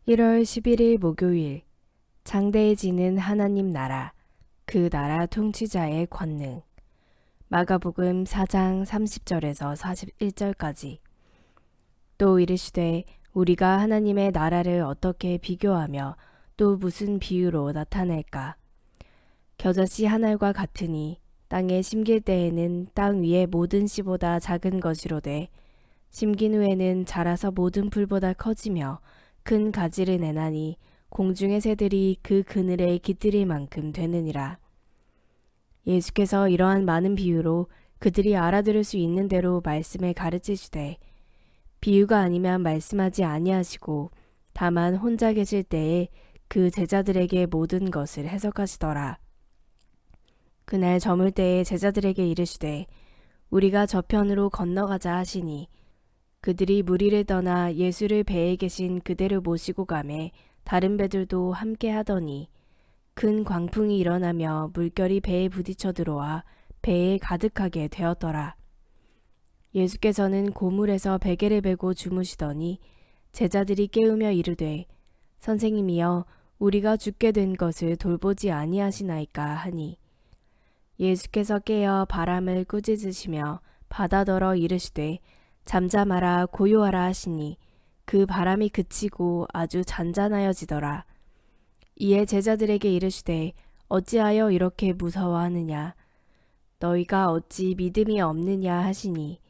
1월 11일 목요일 장대해지는 하나님 나라 그 나라 통치자의 권능 마가복음 4장 30절에서 41절까지 또 이르시되 우리가 하나님의 나라를 어떻게 비교하며 또 무슨 비유로 나타낼까 겨자씨 한 알과 같으니 땅에 심길 때에는 땅 위의 모든 씨보다 작은 것이로되 심긴 후에는 자라서 모든 풀보다 커지며 큰 가지를 내나니 공중의 새들이 그 그늘에 깃들일 만큼 되느니라. 예수께서 이러한 많은 비유로 그들이 알아들을 수 있는 대로 말씀을 가르치시되 비유가 아니면 말씀하지 아니하시고 다만 혼자 계실 때에 그 제자들에게 모든 것을 해석하시더라. 그날 저물 때에 제자들에게 이르시되 우리가 저편으로 건너가자 하시니 그들이 무리를 떠나 예수를 배에 계신 그대로 모시고 가매 다른 배들도 함께 하더니 큰 광풍이 일어나며 물결이 배에 부딪혀 들어와 배에 가득하게 되었더라. 예수께서는 고물에서 베개를 베고 주무시더니 제자들이 깨우며 이르되 선생님이여 우리가 죽게 된 것을 돌보지 아니하시나이까 하니 예수께서 깨어 바람을 꾸짖으시며 바다더러 이르시되 잠잠하라 고요하라 하시니 그 바람이 그치고 아주 잔잔하여지더라. 이에 제자들에게 이르시되 어찌하여 이렇게 무서워하느냐 너희가 어찌 믿음이 없느냐 하시니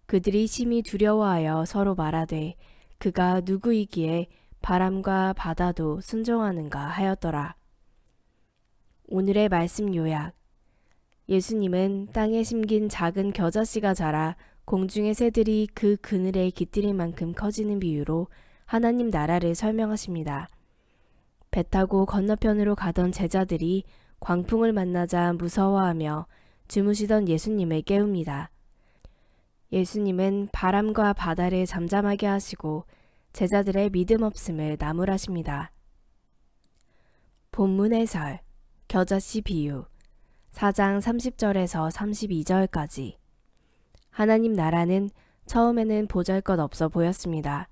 그들이 심히 두려워하여 서로 말하되 그가 누구이기에 바람과 바다도 순종하는가 하였더라. 오늘의 말씀 요약 예수님은 땅에 심긴 작은 겨자씨가 자라 공중의 새들이 그 그늘에 깃들일 만큼 커지는 비유로 하나님 나라를 설명하십니다. 배 타고 건너편으로 가던 제자들이 광풍을 만나자 무서워하며 주무시던 예수님을 깨웁니다. 예수님은 바람과 바다를 잠잠하게 하시고 제자들의 믿음 없음을 나무라십니다. 본문 해설 겨자씨 비유 4장 30절에서 32절까지 하나님 나라는 처음에는 보잘것없어 보였습니다.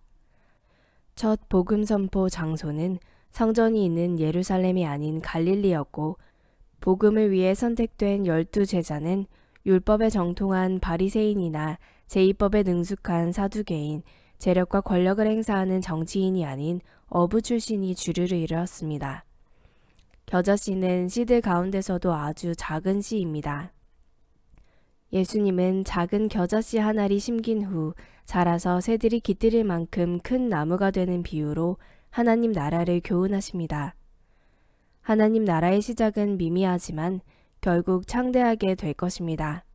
첫 복음 선포 장소는 성전이 있는 예루살렘이 아닌 갈릴리였고 복음을 위해 선택된 12제자는 율법에 정통한 바리새인이나 제의법에 능숙한 사두개인, 재력과 권력을 행사하는 정치인이 아닌 어부 출신이 주류를 이루었습니다. 겨자씨는 씨들 가운데서도 아주 작은 씨입니다. 예수님은 작은 겨자씨 한 알이 심긴 후 자라서 새들이 깃들일 만큼 큰 나무가 되는 비유로 하나님 나라를 교훈하십니다. 하나님 나라의 시작은 미미하지만 결국 창대하게 될 것입니다.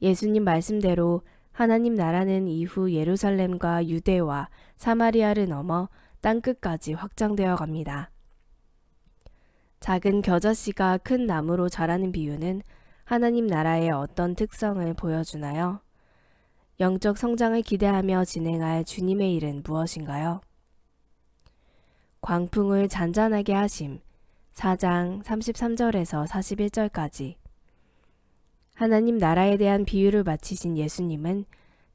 예수님 말씀대로 하나님 나라는 이후 예루살렘과 유대와 사마리아를 넘어 땅끝까지 확장되어 갑니다. 작은 겨자씨가 큰 나무로 자라는 비유는 하나님 나라의 어떤 특성을 보여주나요? 영적 성장을 기대하며 진행할 주님의 일은 무엇인가요? 광풍을 잔잔하게 하심 4장 33절에서 41절까지 하나님 나라에 대한 비유를 마치신 예수님은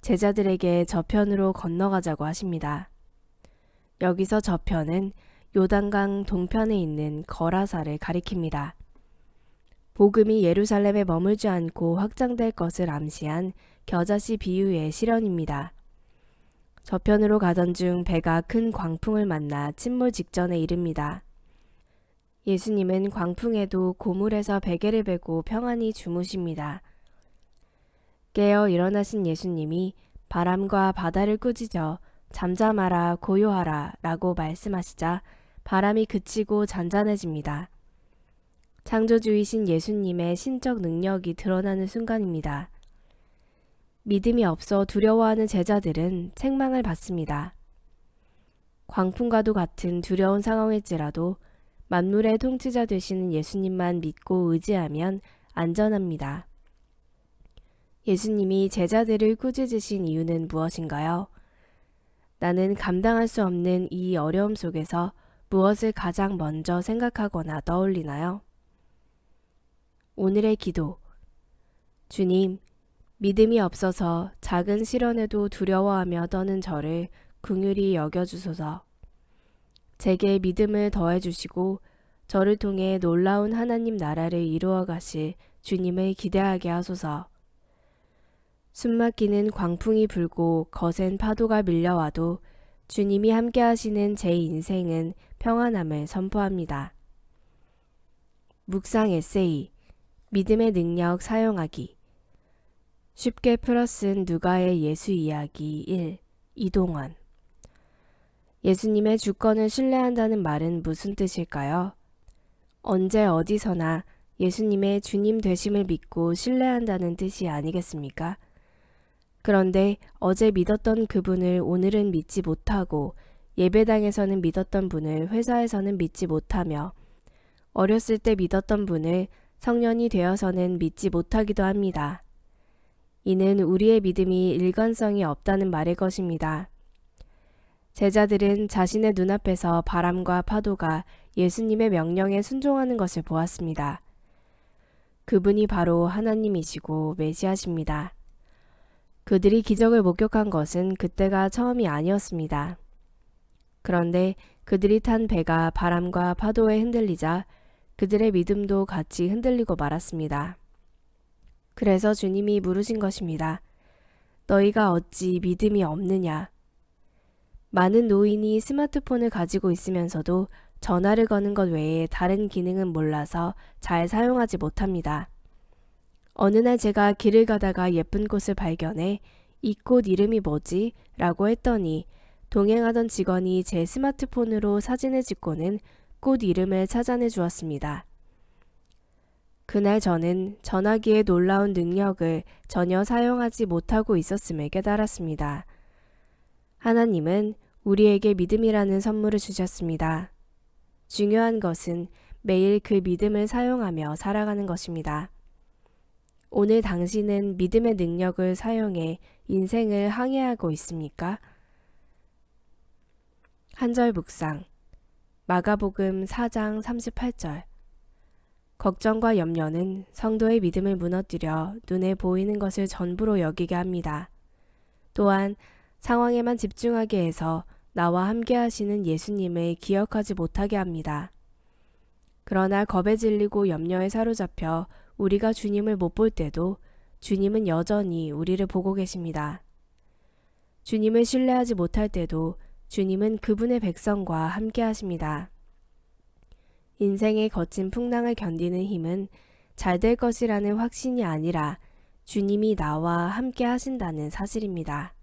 제자들에게 저편으로 건너가자고 하십니다. 여기서 저편은 요단강 동편에 있는 거라사를 가리킵니다. 복음이 예루살렘에 머물지 않고 확장될 것을 암시한 겨자씨 비유의 실현입니다. 저편으로 가던 중 배가 큰 광풍을 만나 침몰 직전에 이릅니다. 예수님은 광풍에도 고물에서 베개를 베고 평안히 주무십니다. 깨어 일어나신 예수님이 바람과 바다를 꾸짖어 잠잠하라 고요하라 라고 말씀하시자 바람이 그치고 잔잔해집니다. 창조주이신 예수님의 신적 능력이 드러나는 순간입니다. 믿음이 없어 두려워하는 제자들은 책망을 받습니다. 광풍과도 같은 두려운 상황일지라도 만물의 통치자 되시는 예수님만 믿고 의지하면 안전합니다. 예수님이 제자들을 꾸짖으신 이유는 무엇인가요? 나는 감당할 수 없는 이 어려움 속에서 무엇을 가장 먼저 생각하거나 떠올리나요? 오늘의 기도. 주님, 믿음이 없어서 작은 시련에도 두려워하며 떠는 저를 긍휼히 여겨주소서. 제게 믿음을 더해 주시고 저를 통해 놀라운 하나님 나라를 이루어 가실 주님을 기대하게 하소서. 숨막히는 광풍이 불고 거센 파도가 밀려와도 주님이 함께 하시는 제 인생은 평안함을 선포합니다. 묵상 에세이 믿음의 능력 사용하기. 쉽게 풀어쓴 누가의 예수 이야기 1. 이동원. 예수님의 주권을 신뢰한다는 말은 무슨 뜻일까요? 언제 어디서나 예수님의 주님 되심을 믿고 신뢰한다는 뜻이 아니겠습니까? 그런데 어제 믿었던 그분을 오늘은 믿지 못하고 예배당에서는 믿었던 분을 회사에서는 믿지 못하며 어렸을 때 믿었던 분을 성년이 되어서는 믿지 못하기도 합니다. 이는 우리의 믿음이 일관성이 없다는 말일 것입니다. 제자들은 자신의 눈앞에서 바람과 파도가 예수님의 명령에 순종하는 것을 보았습니다. 그분이 바로 하나님이시고 메시아십니다. 그들이 기적을 목격한 것은 그때가 처음이 아니었습니다. 그런데 그들이 탄 배가 바람과 파도에 흔들리자 그들의 믿음도 같이 흔들리고 말았습니다. 그래서 주님이 물으신 것입니다. 너희가 어찌 믿음이 없느냐? 많은 노인이 스마트폰을 가지고 있으면서도 전화를 거는 것 외에 다른 기능은 몰라서 잘 사용하지 못합니다. 어느 날 제가 길을 가다가 예쁜 꽃을 발견해 이 꽃 이름이 뭐지? 라고 했더니 동행하던 직원이 제 스마트폰으로 사진을 찍고는 꽃 이름을 찾아내 주었습니다. 그날 저는 전화기의 놀라운 능력을 전혀 사용하지 못하고 있었음을 깨달았습니다. 하나님은 우리에게 믿음이라는 선물을 주셨습니다. 중요한 것은 매일 그 믿음을 사용하며 살아가는 것입니다. 오늘 당신은 믿음의 능력을 사용해 인생을 항해하고 있습니까? 한절 묵상. 마가복음 4장 38절. 걱정과 염려는 성도의 믿음을 무너뜨려 눈에 보이는 것을 전부로 여기게 합니다. 또한 상황에만 집중하게 해서 나와 함께 하시는 예수님을 기억하지 못하게 합니다. 그러나 겁에 질리고 염려에 사로잡혀 우리가 주님을 못 볼 때도 주님은 여전히 우리를 보고 계십니다. 주님을 신뢰하지 못할 때도 주님은 그분의 백성과 함께 하십니다. 인생의 거친 풍랑을 견디는 힘은 잘 될 것이라는 확신이 아니라 주님이 나와 함께 하신다는 사실입니다.